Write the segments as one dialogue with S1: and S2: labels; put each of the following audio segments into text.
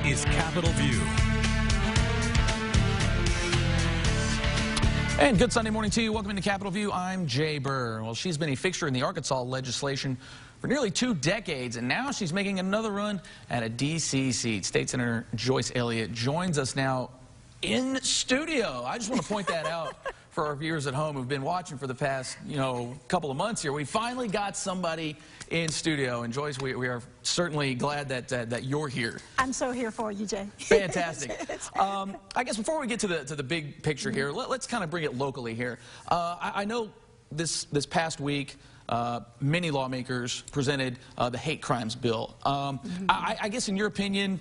S1: is Capitol View.
S2: And good Sunday morning to you. Welcome to Capitol View. I'm Jay Bir. Well, she's been a fixture in the Arkansas legislation for nearly 2 decades, and now she's making another run at a D.C. seat. State Senator Joyce Elliott joins us now in studio. I just want to point that out for our viewers at home who've been watching for the past, couple of months here. We finally got somebody in studio, and Joyce, we are certainly glad that you're here.
S3: I'm so here for you, Jay.
S2: Fantastic. I guess before we get to the big picture here, let's kind of bring it locally here. I know this past week, many lawmakers presented the hate crimes bill. I guess in your opinion,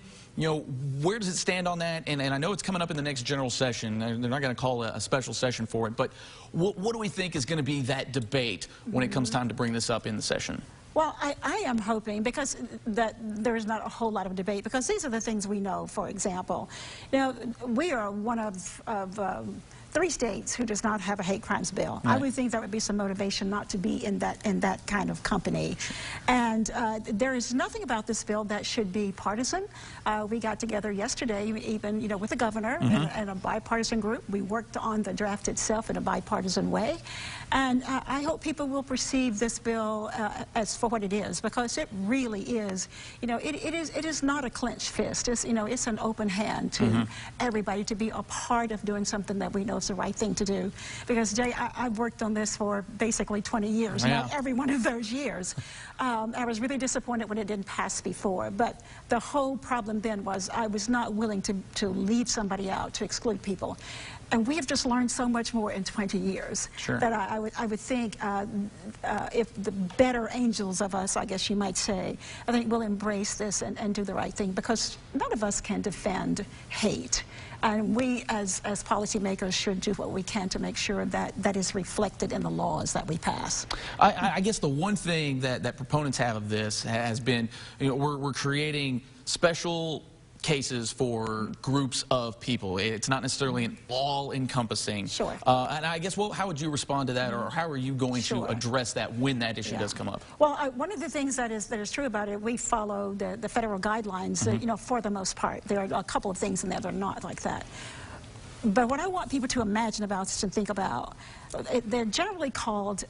S2: where does it stand on that? And I know it's coming up in the next general session. They're not going to call a special session for it. But what do we think is going to be that debate when it comes time to bring this up in the session?
S3: Well, I am hoping, because there's not a whole lot of debate, because these are the things we know. For example, we are one of 3 states who does not have a hate crimes bill. Right. I would think there would be some motivation not to be in that kind of company. And there is nothing about this bill that should be partisan. We got together yesterday, even with the governor and a bipartisan group. We worked on the draft itself in a bipartisan way. And I hope people will perceive this bill as for what it is, because it really is. It is not a clenched fist. It's it's an open hand to everybody to be a part of doing something that we know is the right thing to do. Because Jay, I've worked on this for basically 20 years. Yeah. Not every one of those years. I was really disappointed when it didn't pass before. But the whole problem then was I was not willing to leave somebody out, to exclude people. And we have just learned so much more in 20 years.
S2: Sure.
S3: That I would think if the better angels of us, I guess you might say, I think we'll embrace this and do the right thing, because none of us can defend hate. And we, as policymakers, should do what we can to make sure that is reflected in the laws that we pass.
S2: I guess the one thing that proponents have of this has been, we're creating special cases for groups of people. It's not necessarily an all-encompassing.
S3: Sure.
S2: And I guess, how would you respond to that, or how are you going to address that when that issue does come up?
S3: Well, one of the things that is true about it, we follow the federal guidelines, for the most part. There are a couple of things in there that are not like that. But what I want people to imagine about, to think about, they're generally called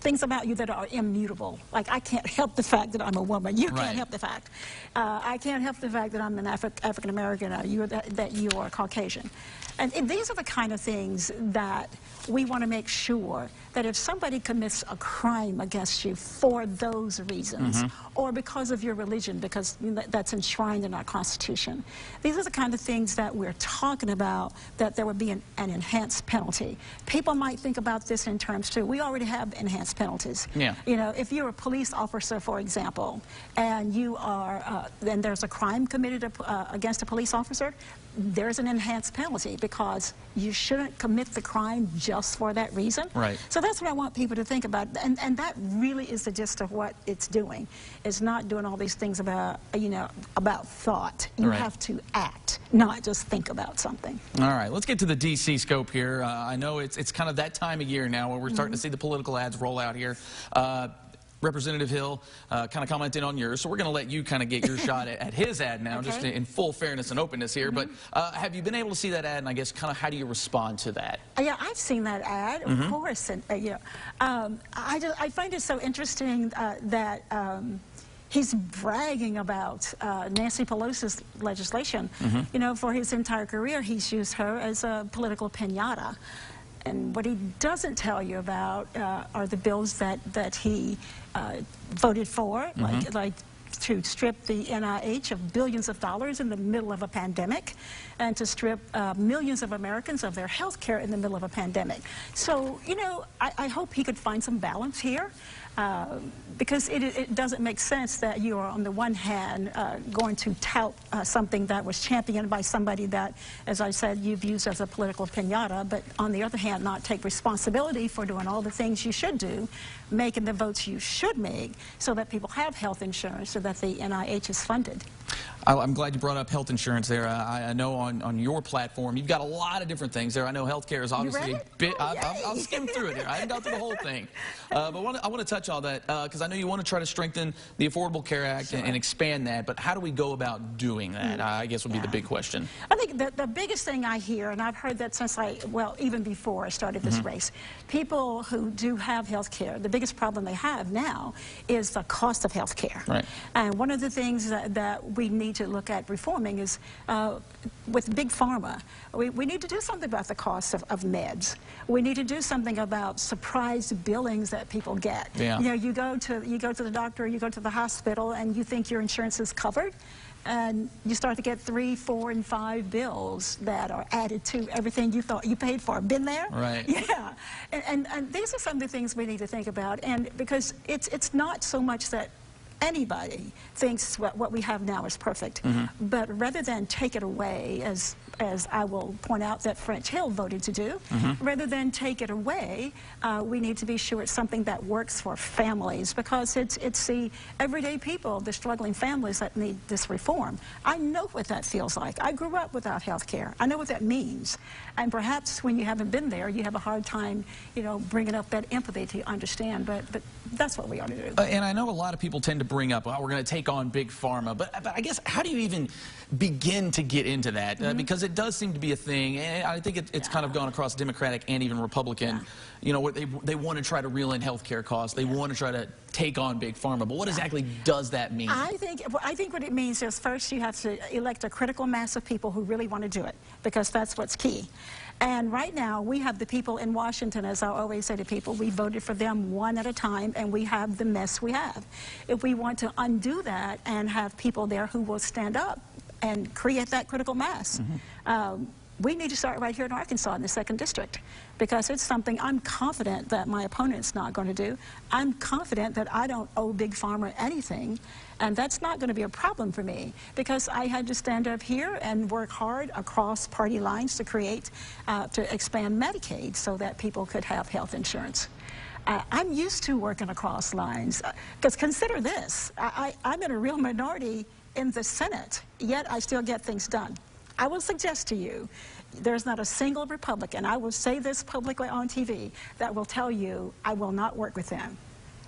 S3: things about you that are immutable. Like, I can't help the fact that I'm a woman. You can't help the fact. I can't help the fact that I'm an African American, or that you are Caucasian. And these are the kind of things that we want to make sure that if somebody commits a crime against you for those reasons, or because of your religion, because that's enshrined in our Constitution, these are the kind of things that we're talking about, that there would be an enhanced penalty. People might think about this in terms, too. We already have enhanced penalties. Yeah. If you're a police officer, for example, and you are, then there's a crime committed against a police officer, there's an enhanced penalty, because you shouldn't commit the crime just for that reason. Right. So that's what I want people to think about, and that really is the gist of what it's doing. It's not doing all these things about, about thought. You have to act, not just think about something.
S2: All right, let's get to the D.C. scope here. I know it's kind of that time of year now where we're starting to see the political ads roll out here. Representative Hill kind of commented on yours, so we're going to let you kind of get your shot at his ad now, just in full fairness and openness here. But have you been able to see that ad, and I guess kind of how do you respond to that? Yeah,
S3: I've seen that ad, of course. And, I find it so interesting that he's bragging about Nancy Pelosi's legislation. For his entire career, he's used her as a political piñata. And what he doesn't tell you about are the bills that he voted for, like to strip the NIH of billions of dollars in the middle of a pandemic, and to strip millions of Americans of their health care in the middle of a pandemic. So, I hope he could find some balance here. Because it doesn't make sense that you are, on the one hand, going to tout something that was championed by somebody that, as I said, you've used as a political piñata, but on the other hand, not take responsibility for doing all the things you should do, making the votes you should make, so that people have health insurance, so that the NIH is funded.
S2: I'm glad you brought up health insurance there. I know on your platform, you've got a lot of different things there. I know healthcare is obviously a bit. I'll skim through it here. I didn't go through the whole thing. But I want to touch on that because I know you want to try to strengthen the Affordable Care Act and expand that. But how do we go about doing that? I guess would be the big question.
S3: I think the biggest thing I hear, and I've heard that since even before I started this race, people who do have health care, the biggest problem they have now is the cost of health care.
S2: Right.
S3: And one of the things that we need to look at reforming is with Big Pharma. We need to do something about the cost of meds. We need to do something about surprise billings that people get.
S2: Yeah.
S3: You know, you go to the doctor, you go to the hospital, and you think your insurance is covered, and you start to get 3, 4, and 5 bills that are added to everything you thought you paid for. Been there?
S2: Right.
S3: Yeah. And these are some of the things we need to think about, and because it's not so much that anybody thinks what we have now is perfect, but rather than take it away, as I will point out that French Hill voted to do, rather than take it away, we need to be sure it's something that works for families, because it's the everyday people, the struggling families that need this reform. I know what that feels like. I grew up without health care. I know what that means. And perhaps when you haven't been there, you have a hard time, you know, bringing up that empathy to understand, but that's what we ought to do.
S2: And I know a lot of people tend to bring up, well, we're going to take on Big Pharma, but I guess how do you even begin to get into that? Because it does seem to be a thing, and I think it's kind of gone across Democratic and even Republican. You know, they want to try to reel in health care costs. They want to try to take on Big Pharma, but what exactly does that mean?
S3: I think what it means is first you have to elect a critical mass of people who really want to do it, because that's what's key. And right now, we have the people in Washington, as I always say to people, we voted for them one at a time, and we have the mess we have. If we want to undo that and have people there who will stand up and create that critical mass, we need to start right here in Arkansas in the 2nd District, because it's something I'm confident that my opponent's not going to do. I'm confident that I don't owe Big Pharma anything, and that's not going to be a problem for me, because I had to stand up here and work hard across party lines to create, to expand Medicaid so that people could have health insurance. I'm used to working across lines, because consider this, I'm in a real minority in the Senate, yet I still get things done. I will suggest to you, there's not a single Republican, I will say this publicly on TV, that will tell you I will not work with them.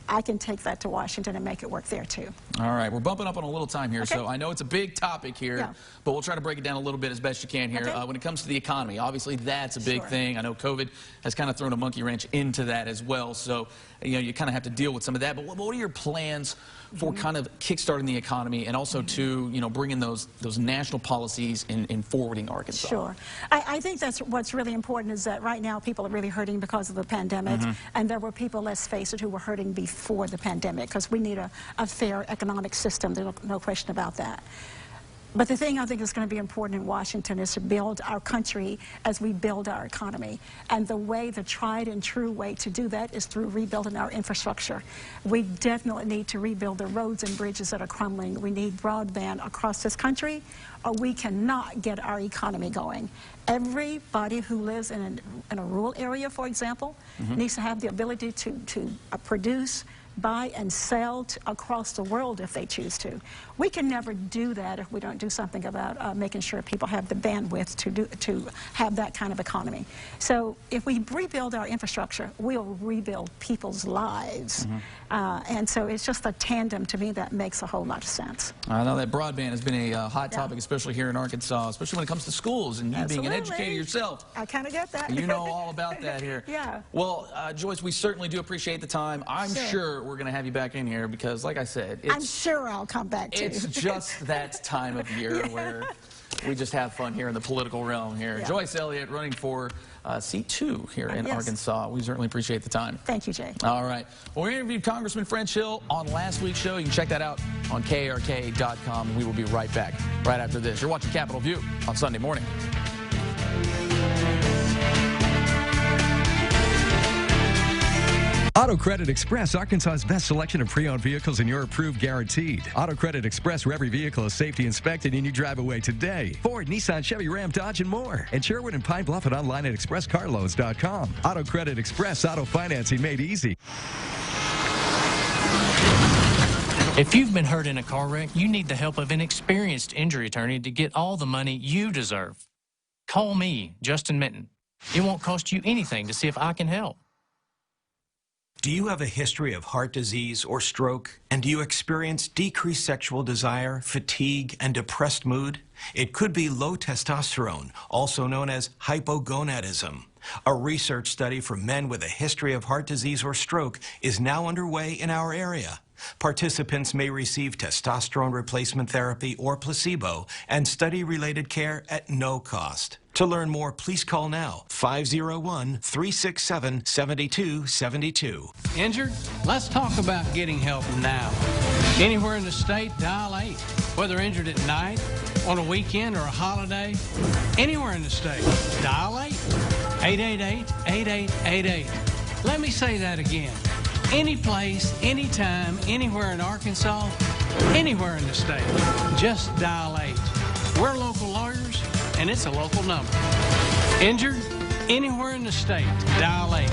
S3: I can take that to Washington and make it work there too.
S2: All right, we're bumping up on a little time here, so I know it's a big topic here, but we'll try to break it down a little bit as best you can here. When it comes to the economy, obviously that's a big thing. I know COVID has kind of thrown a monkey wrench into that as well, so you know, you kind of have to deal with some of that. But what are your plans for kind of kickstarting the economy, and also to, you know, bringing those national policies in forwarding Arkansas?
S3: Sure. I think that's what's really important, is that right now people are really hurting because of the pandemic, and there were people, let's face it, who were hurting before the pandemic, because we need a fair economic system. There's no question about that. But the thing I think is going to be important in Washington is to build our country as we build our economy. And the tried and true way to do that is through rebuilding our infrastructure. We definitely need to rebuild the roads and bridges that are crumbling. We need broadband across this country, or we cannot get our economy going. Everybody who lives in a rural area, for example, needs to have the ability to produce, buy and sell across the world if they choose to. We can never do that if we don't do something about making sure people have the bandwidth to have that kind of economy. So if we rebuild our infrastructure, we'll rebuild people's lives. And so it's just a tandem to me that makes a whole lot of sense.
S2: I know that broadband has been a hot topic, especially here in Arkansas, especially when it comes to schools, and you being an educator yourself.
S3: I kind of get that.
S2: You know all about that here. Well, Joyce, we certainly do appreciate the time. I'm sure we're going to have you back in here because, like I said,
S3: I'm sure I'll come back too.
S2: It's just that time of year where we just have fun here in the political realm here. Joyce Elliott running for seat 2 here in Arkansas. We certainly appreciate the time.
S3: Thank you, Jay.
S2: All right. Well, we interviewed Congressman French Hill on last week's show. You can check that out on KARK.com. We will be right back right after this. You're watching Capitol View on Sunday morning.
S1: Auto Credit Express, Arkansas's best selection of pre-owned vehicles, and you're approved guaranteed. Auto Credit Express, where every vehicle is safety inspected and you drive away today. Ford, Nissan, Chevy, Ram, Dodge, and more. And Sherwood and Pine Bluff and online at expresscarloans.com. Auto Credit Express, auto financing made easy.
S4: If you've been hurt in a car wreck, you need the help of an experienced injury attorney to get all the money you deserve. Call me, Justin Minton. It won't cost you anything to see if I can help.
S5: Do you have a history of heart disease or stroke? And do you experience decreased sexual desire, fatigue, and depressed mood? It could be low testosterone, also known as hypogonadism. A research study for men with a history of heart disease or stroke is now underway in our area. Participants may receive testosterone replacement therapy or placebo and study-related care at no cost. To learn more, please call now, 501-367-7272.
S6: Injured? Let's talk about getting help now. Anywhere in the state, dial 8. Whether injured at night, on a weekend, or a holiday, anywhere in the state, dial 8. 888-8888. Let me say that again. Any place, anytime, anywhere in Arkansas, anywhere in the state, just dial 8. We're local lawyers, and it's a local number. Injured? Anywhere in the state, dial 8.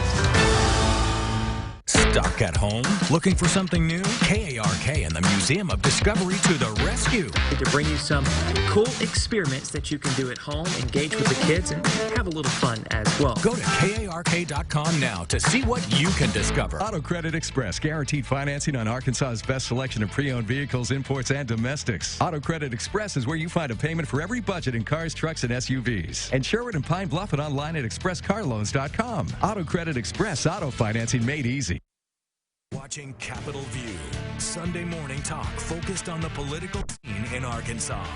S7: Stuck at home? Looking for something new? KARK and the Museum of Discovery to the rescue.
S8: To bring you some cool experiments that you can do at home, engage with the kids, and have a little fun as well.
S7: Go to KARK.com now to see what you can discover.
S1: Auto Credit Express, guaranteed financing on Arkansas's best selection of pre-owned vehicles, imports, and domestics. Auto Credit Express is where you find a payment for every budget in cars, trucks, and SUVs. And Sherwood and Pine Bluff and online at expresscarloans.com. Auto Credit Express, auto financing made easy.
S7: Watching Capitol View, Sunday morning talk focused on the political scene in Arkansas.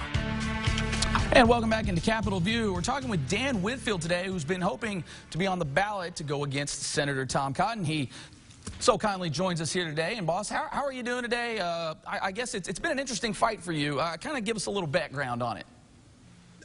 S2: And welcome back into Capitol View. We're talking with Dan Whitfield today, who's been hoping to be on the ballot to go against Senator Tom Cotton. He so kindly joins us here today. And boss, how are you doing today? I guess it's been an interesting fight for you. Kind of give us a little background on it.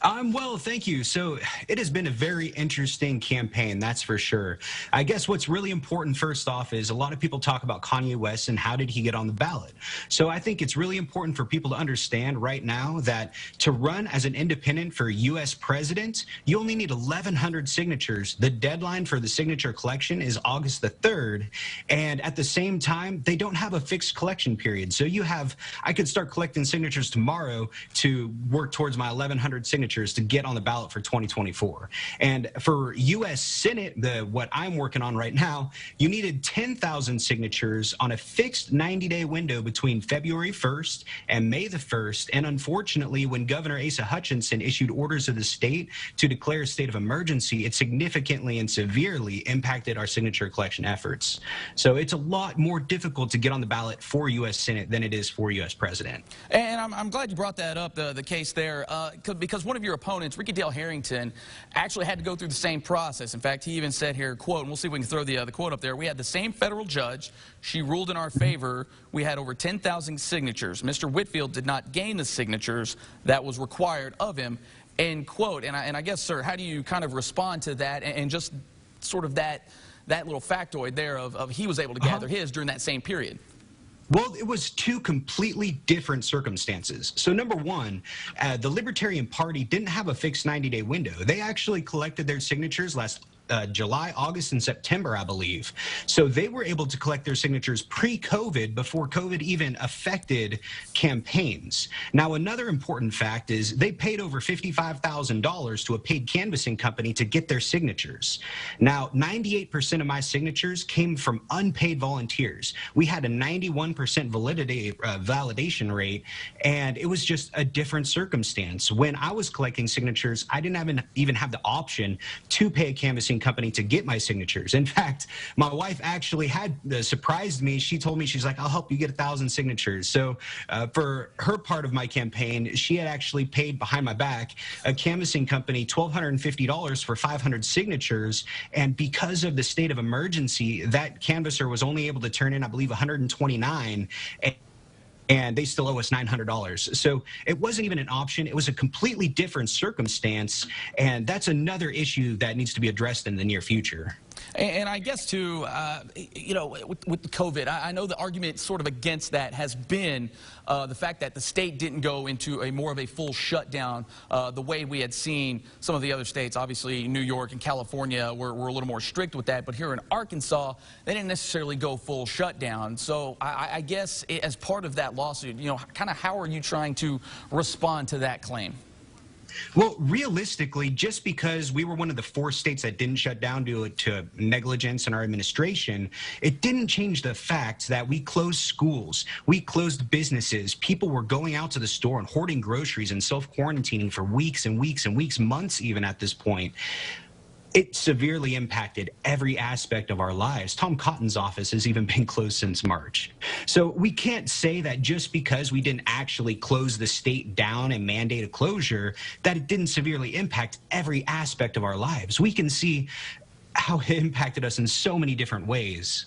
S9: I'm well, thank you. So it has been a very interesting campaign, that's for sure. I guess what's really important first off is a lot of people talk about Kanye West and how did he get on the ballot. So I think it's really important for people to understand right now that to run as an independent for U.S. president, you only need 1,100 signatures. The deadline for the signature collection is August the 3rd. And at the same time, they don't have a fixed collection period. So I could start collecting signatures tomorrow to work towards my 1,100 signatures to get on the ballot for 2024. And for U.S. Senate, what I'm working on right now, you needed 10,000 signatures on a fixed 90-day window between February 1st and May the 1st. And unfortunately, when Governor Asa Hutchinson issued orders of the state to declare a state of emergency, it significantly and severely impacted our signature collection efforts. So it's a lot more difficult to get on the ballot for U.S. Senate than it is for U.S. President.
S2: And I'm glad you brought that up, the case there, because one of your opponents, Ricky Dale Harrington, actually had to go through the same process. In fact, he even said here, quote, and we'll see if we can throw the quote up there, we had the same federal judge. She ruled in our favor. We had over 10,000 signatures. Mr. Whitfield did not gain the signatures that was required of him, end quote. And I guess, sir, how do you kind of respond to that and just sort of that little factoid there of he was able to gather his during that same period?
S9: Well, it was two completely different circumstances. So number one, the Libertarian Party didn't have a fixed 90-day window. They actually collected their signatures last July, August, and September, I believe. So they were able to collect their signatures pre-COVID, before COVID even affected campaigns. Now, another important fact is they paid over $55,000 to a paid canvassing company to get their signatures. Now, 98% of my signatures came from unpaid volunteers. We had a 91% validation rate, and it was just a different circumstance. When I was collecting signatures, I didn't even have the option to pay a canvassing company to get my signatures. In fact, my wife actually had surprised me. She told me, she's like, I'll help you get 1,000 signatures. So for her part of my campaign, she had actually paid behind my back a canvassing company $1,250 for 500 signatures. And because of the state of emergency, that canvasser was only able to turn in, I believe, 129. And they still owe us $900. So it wasn't even an option. It was a completely different circumstance. And that's another issue that needs to be addressed in the near future.
S2: And I guess, too, you know, with COVID, I know the argument sort of against that has been the fact that the state didn't go into more of a full shutdown the way we had seen some of the other states. Obviously, New York and California were a little more strict with that. But here in Arkansas, they didn't necessarily go full shutdown. So I guess as part of that lawsuit, you know, kind of how are you trying to respond to that claim?
S9: Well, realistically, just because we were one of the 4 states that didn't shut down due to negligence in our administration, it didn't change the fact that we closed schools, we closed businesses, people were going out to the store and hoarding groceries and self-quarantining for weeks and weeks and weeks, months even at this point. It severely impacted every aspect of our lives. Tom Cotton's office has even been closed since March. So we can't say that just because we didn't actually close the state down and mandate a closure, that it didn't severely impact every aspect of our lives. We can see how it impacted us in so many different ways.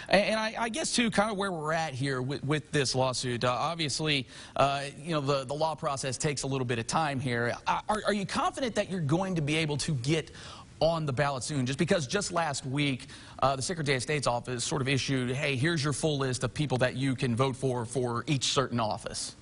S2: And I guess, too, kind of where we're at here with this lawsuit. Obviously, you know, the law process takes a little bit of time here. Are you confident that you're going to be able to get on the ballot soon? Just because just last week, the Secretary of State's office sort of issued, hey, here's your full list of people that you can vote for each certain office.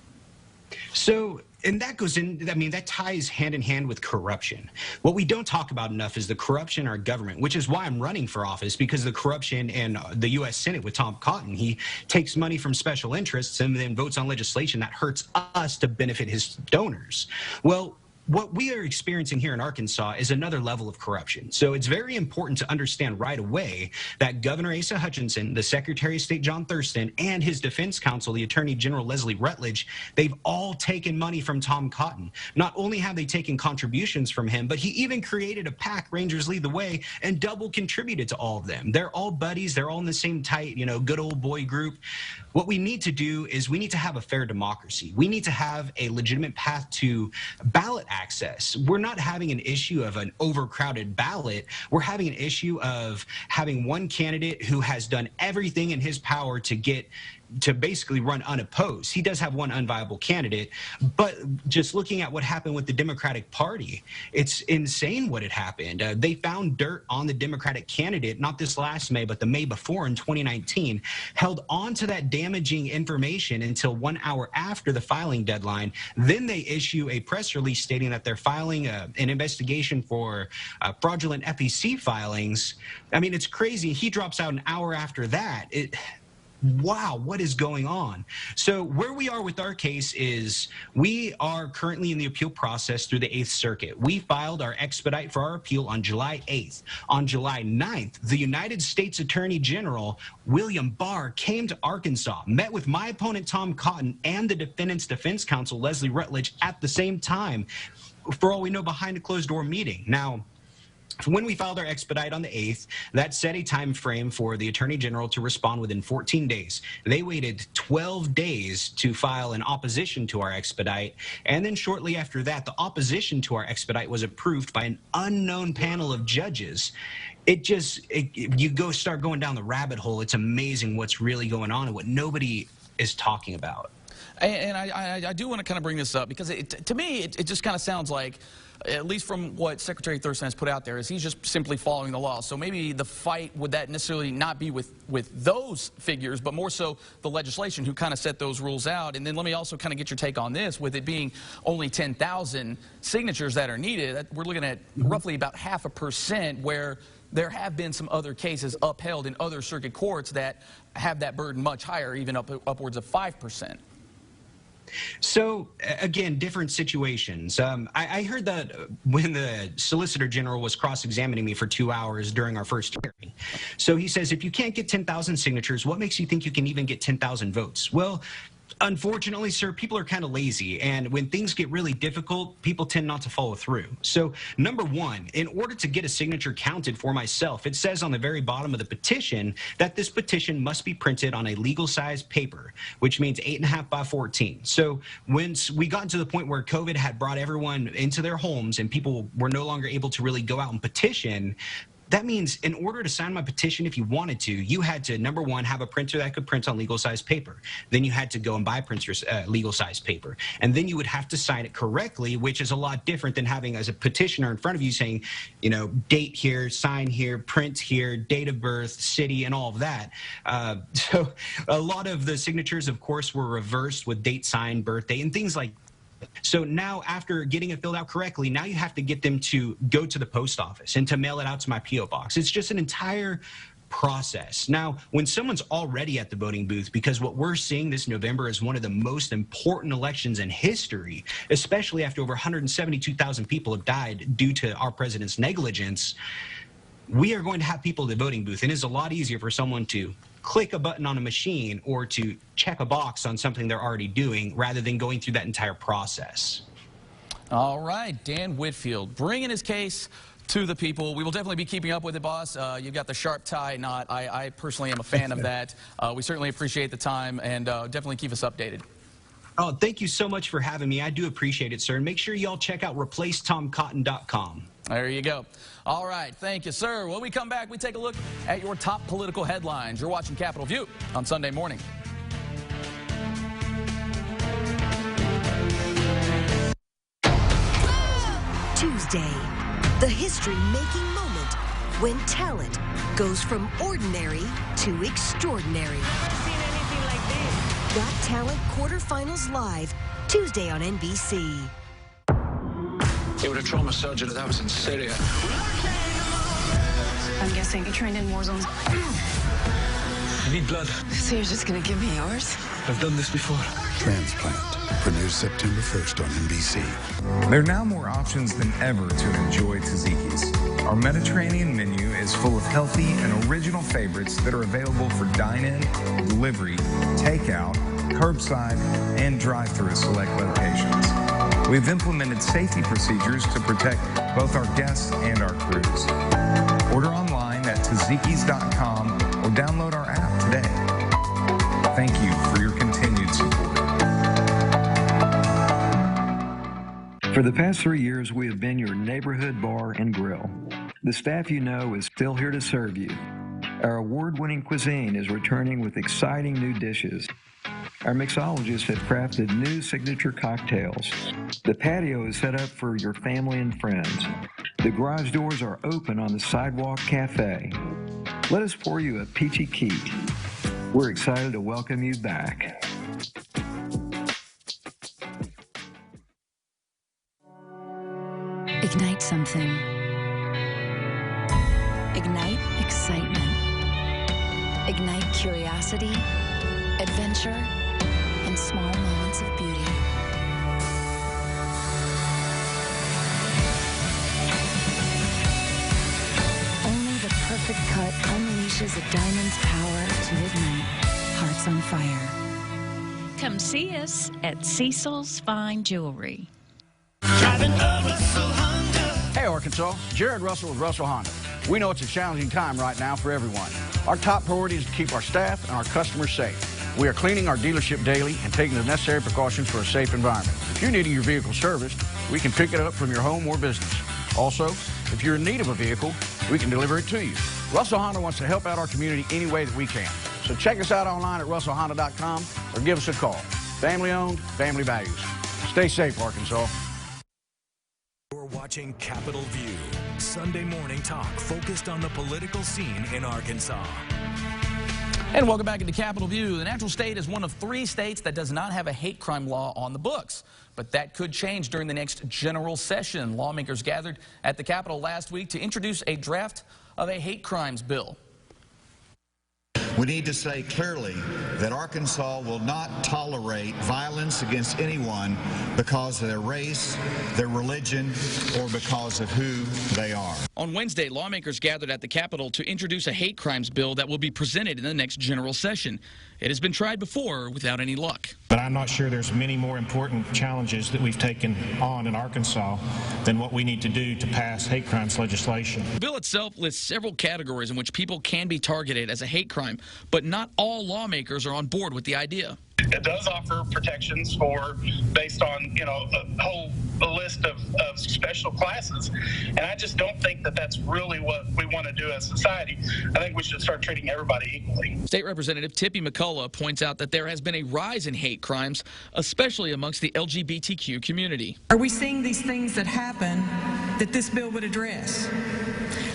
S9: So, and that goes in, I mean, that ties hand in hand with corruption. What we don't talk about enough is the corruption in our government, which is why I'm running for office, because the corruption in the U.S. Senate with Tom Cotton, he takes money from special interests and then votes on legislation that hurts us to benefit his donors. Well, what we are experiencing here in Arkansas is another level of corruption. So it's very important to understand right away that Governor Asa Hutchinson, the Secretary of State John Thurston, and his defense counsel, the Attorney General Leslie Rutledge, they've all taken money from Tom Cotton. Not only have they taken contributions from him, but he even created a PAC, Rangers Lead the Way, and double contributed to all of them. They're all buddies. They're all in the same tight, you know, good old boy group. What we need to do is we need to have a fair democracy. We need to have a legitimate path to ballot access. We're not having an issue of an overcrowded ballot. We're having an issue of having one candidate who has done everything in his power to basically run unopposed. He does have one unviable candidate, but just looking at what happened with the Democratic Party, it's insane what had happened. They found dirt on the Democratic candidate, not this last May, but the May before in 2019, held on to that damaging information until 1 hour after the filing deadline. Then they issue a press release stating that they're filing an investigation for fraudulent FEC filings. I mean, it's crazy. He drops out an hour after that. Wow, what is going on? So where we are with our case is we are currently in the appeal process through the 8th Circuit. We filed our expedite for our appeal on July 8th. On July 9th, the United States Attorney General, William Barr, came to Arkansas, met with my opponent, Tom Cotton, and the defendant's defense counsel, Leslie Rutledge, at the same time, for all we know, behind a closed-door meeting. Now, when we filed our expedite on the 8th, that set a time frame for the Attorney General to respond within 14 days. They waited 12 days to file an opposition to our expedite, and then shortly after that, the opposition to our expedite was approved by an unknown panel of judges. You start going down the rabbit hole. It's amazing what's really going on and what nobody is talking about.
S2: And I do want to kind of bring this up because to me, it just kind of sounds like, at least from what Secretary Thurston has put out there, is he's just simply following the law. So maybe the fight would that necessarily not be with those figures, but more so the legislation who kind of set those rules out. And then let me also kind of get your take on this, with it being only 10,000 signatures that are needed. We're looking at roughly about 0.5%, where there have been some other cases upheld in other circuit courts that have that burden much higher, even upwards of 5%.
S9: So, again, different situations. I heard that when the Solicitor General was cross-examining me for 2 hours during our first hearing. So he says, if you can't get 10,000 signatures, what makes you think you can even get 10,000 votes? Well, unfortunately, sir, people are kind of lazy, and when things get really difficult, people tend not to follow through. So, number one, in order to get a signature counted for myself, it says on the very bottom of the petition that this petition must be printed on a legal-sized paper, which means 8.5 by 14. So, when we got to the point where COVID had brought everyone into their homes and people were no longer able to really go out and petition, that means in order to sign my petition, if you wanted to, you had to, number one, have a printer that could print on legal-size paper. Then you had to go and buy printers, legal-size paper. And then you would have to sign it correctly, which is a lot different than having as a petitioner in front of you saying, you know, date here, sign here, print here, date of birth, city, and all of that. So a lot of the signatures, of course, were reversed with date, sign, birthday, and things like that. So now, after getting it filled out correctly, now you have to get them to go to the post office and to mail it out to my P.O. box. It's just an entire process. Now, when someone's already at the voting booth, because what we're seeing this November is one of the most important elections in history, especially after over 172,000 people have died due to our president's negligence, we are going to have people at the voting booth, and it's a lot easier for someone to click a button on a machine or to check a box on something they're already doing rather than going through that entire process.
S2: All right, Dan Whitfield bringing his case to the people. We will definitely be keeping up with it, boss. You've got the sharp tie knot. I personally am a fan of that. We certainly appreciate the time, and definitely keep us updated.
S9: Oh, thank you so much for having me. I do appreciate it, sir. And make sure you all check out replacetomcotton.com.
S2: There you go. All right. Thank you, sir. When we come back, we take a look at your top political headlines. You're watching Capitol View on Sunday morning.
S10: Tuesday, the history-making moment when talent goes from ordinary to extraordinary.
S11: Seen anything like this?
S10: Got Talent quarterfinals live Tuesday on NBC.
S12: You were a trauma surgeon that was in Syria.
S11: I'm guessing you trained in war zones.
S12: You need blood.
S11: So you're just gonna give me yours?
S12: I've done this before.
S13: Transplant premieres September 1st on NBC.
S14: There are now more options than ever to enjoy tzatziki's. Our Mediterranean menu is full of healthy and original favorites that are available for dine-in, delivery, takeout, curbside, and drive-through at select locations. We've implemented safety procedures to protect both our guests and our crews. Order online at tzatziki's.com or download our app today. Thank you for your continued support.
S15: For the past 3 years, we have been your neighborhood bar and grill. The staff you know is still here to serve you. Our award-winning cuisine is returning with exciting new dishes. Our mixologists have crafted new signature cocktails. The patio is set up for your family and friends. The garage doors are open on the Sidewalk Cafe. Let us pour you a peachy key. We're excited to welcome you back.
S16: Ignite something. Ignite excitement. Ignite curiosity, adventure, and small moments of beauty. Only the perfect cut unleashes a diamond's power to ignite hearts on fire.
S17: Come see us at Cecil's Fine Jewelry.
S18: Hey Arkansas, Jared Russell with Russell Honda. We know it's a challenging time right now for everyone. Our top priority is to keep our staff and our customers safe. We are cleaning our dealership daily and taking the necessary precautions for a safe environment. If you're needing your vehicle serviced, we can pick it up from your home or business. Also, if you're in need of a vehicle, we can deliver it to you. Russell Honda wants to help out our community any way that we can. So check us out online at russellhonda.com or give us a call. Family owned, family values. Stay safe, Arkansas.
S7: You're watching Capitol View, Sunday morning talk focused on the political scene in Arkansas.
S2: And welcome back into Capitol View. The Natural State is one of 3 states that does not have a hate crime law on the books. But that could change during the next general session. Lawmakers gathered at the Capitol last week to introduce a draft of a hate crimes bill.
S19: We need to say clearly that Arkansas will not tolerate violence against anyone because of their race, their religion, or because of who they are.
S2: On Wednesday, lawmakers gathered at the Capitol to introduce a hate crimes bill that will be presented in the next general session. It has been tried before without any luck.
S20: But I'm not sure there's many more important challenges that we've taken on in Arkansas than what we need to do to pass hate crimes legislation.
S2: The bill itself lists several categories in which people can be targeted as a hate crime, but not all lawmakers are on board with the idea.
S21: It does offer protections for, based on, a whole list of special classes places. And I just don't think that that's really what we want to do as a society. I think we should start treating everybody equally.
S2: State Representative Tippy McCullough points out that there has been a rise in hate crimes, especially amongst the LGBTQ community.
S22: Are we seeing these things that happen that this bill would address?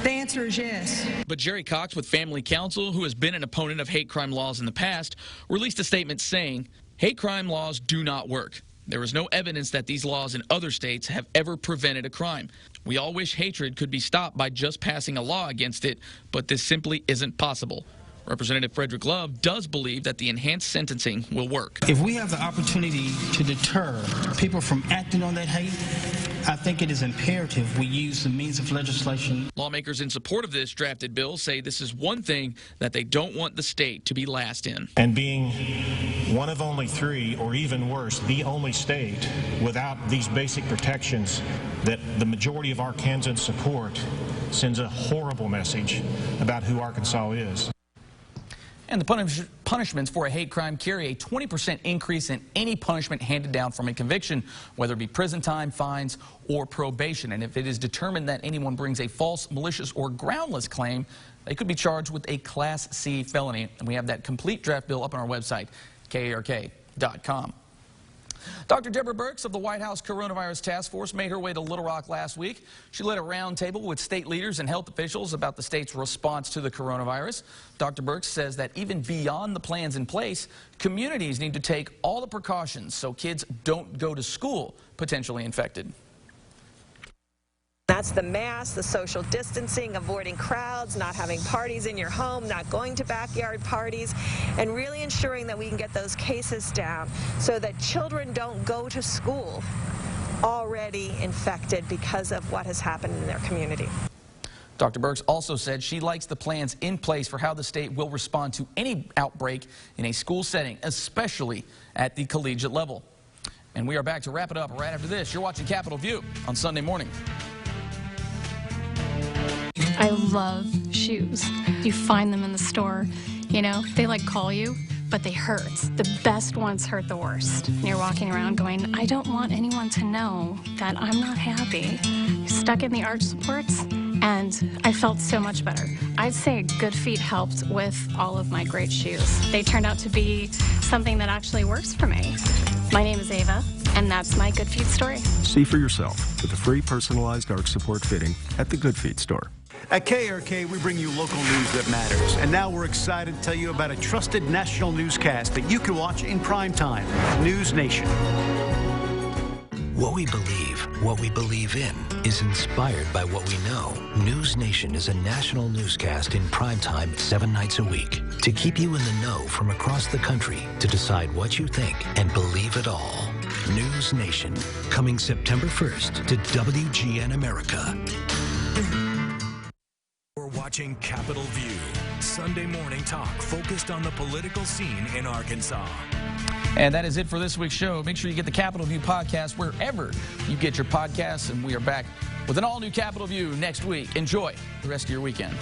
S22: The answer is yes.
S2: But Jerry Cox with Family Counsel, who has been an opponent of hate crime laws in the past, released a statement saying, hate crime laws do not work. There is no evidence that these laws in other states have ever prevented a crime. We all wish hatred could be stopped by just passing a law against it, but this simply isn't possible. Representative Frederick Love does believe that the enhanced sentencing will work.
S6: If we have the opportunity to deter people from acting on that hate, I think it is imperative we use the means of legislation.
S2: Lawmakers in support of this drafted bill say this is one thing that they don't want the state to be last in.
S20: And being one of only 3, or even worse, the only state without these basic protections that the majority of Arkansans support sends a horrible message about who Arkansas is.
S2: And the punishments for a hate crime carry a 20% increase in any punishment handed down from a conviction, whether it be prison time, fines, or probation. And if it is determined that anyone brings a false, malicious, or groundless claim, they could be charged with a Class C felony. And we have that complete draft bill up on our website, KARK.com. Dr. Deborah Birx of the White House Coronavirus Task Force made her way to Little Rock last week. She led a roundtable with state leaders and health officials about the state's response to the coronavirus. Dr. Birx says that even beyond the plans in place, communities need to take all the precautions so kids don't go to school potentially infected.
S23: That's the mask, the social distancing, avoiding crowds, not having parties in your home, not going to backyard parties, and really ensuring that we can get those cases down so that children don't go to school already infected because of what has happened in their community.
S2: Dr. Birx also said she likes the plans in place for how the state will respond to any outbreak in a school setting, especially at the collegiate level. And we are back to wrap it up right after this. You're watching Capitol View on Sunday morning.
S24: I love shoes. You find them in the store, you know, they like call you, but they hurt. The best ones hurt the worst. And you're walking around going, I don't want anyone to know that I'm not happy. Stuck in the arch supports, and I felt so much better. I'd say Good Feet helped with all of my great shoes. They turned out to be something that actually works for me. My name is Ava, and that's my Good Feet story.
S25: See for yourself with a free personalized arch support fitting at the Good Feet store.
S26: At KRK, we bring you local news that matters. And now we're excited to tell you about a trusted national newscast that you can watch in prime time. News Nation.
S27: What we believe in, is inspired by what we know. News Nation is a national newscast in prime time 7 nights a week to keep you in the know from across the country, to decide what you think and believe it all. News Nation, coming September 1st to WGN America.
S7: We're watching Capitol View, Sunday morning talk focused on the political scene in Arkansas.
S2: And that is it for this week's show. Make sure you get the Capitol View podcast wherever you get your podcasts, and we are back with an all-new Capitol View next week. Enjoy the rest of your weekend.